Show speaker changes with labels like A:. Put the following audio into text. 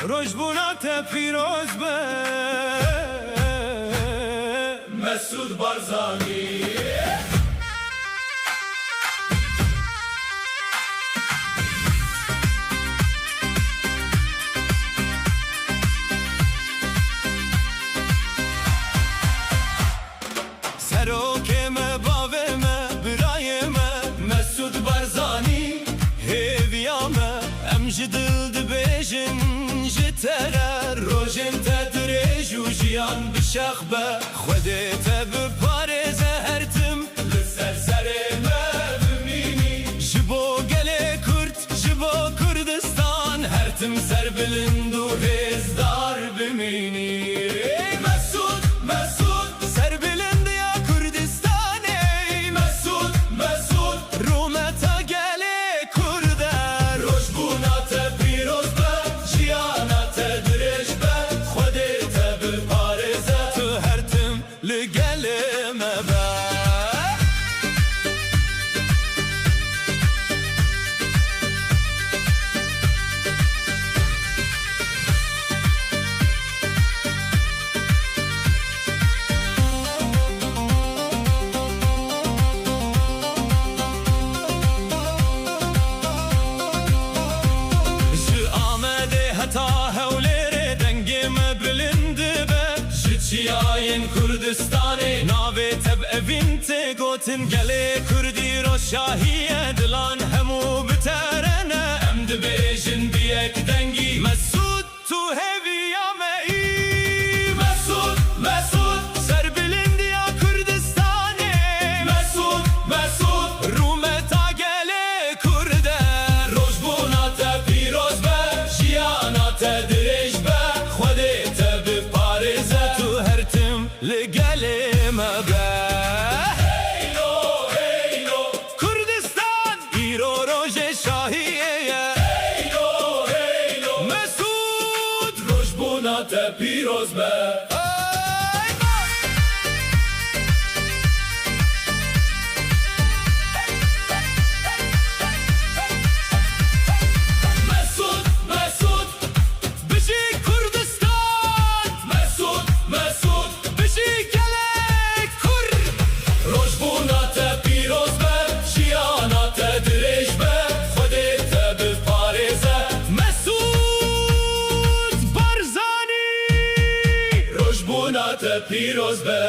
A: روجبونات پیروز به
B: مسعود بارزانی.
A: سروکمه باومه برایمه
B: مسعود بارزانی.
A: هیویامه امجدل دبیجن جتره
B: روژن تدریج و جیان بشخبه
A: خودت بپارزه هرتم
B: لسر سرمه بمینی
A: جبو گله کرد جبو کردستان
B: هرتم سر بلند و رزدار بمینی. مسعود مسعود
A: سر بلند یا کردستانی
B: مسعود مسعود
A: رومتا گله کرده
B: روجبونات پیروز به جیانات درج به خودت بپارزه
A: تو هرتم لگلمه به تا هولere dengime bilindi be
B: Çiçeğin Kürdistan'ı
A: Nave teb evinte gotin gele kurdi ro şahiye dilan hemu biterene
B: Emdi bejin biyek dengi
A: Mesut tu heviyame
B: Mesut Mesut
A: ser bilindi ya Kürdistan'ı
B: Mesut Mesut
A: Rumeta gele kurde
B: Rojbunata piroz be Jiyanata direj be Xwedete biparize
A: tu hertim legelime be
B: Heylo heylo
A: Kürdistan İro roje şahiyeye
B: Heylo heylo
A: Mesut
B: Rojbunata piroz be Mesut Mesut
A: Bişi Kürdistan
B: Mesut Mesut
A: Bişi gele kur
B: Rojbunata piroz be Jiyanata direj be Xwedete biparize
A: Mesut Barzani
B: Rojbunata piroz be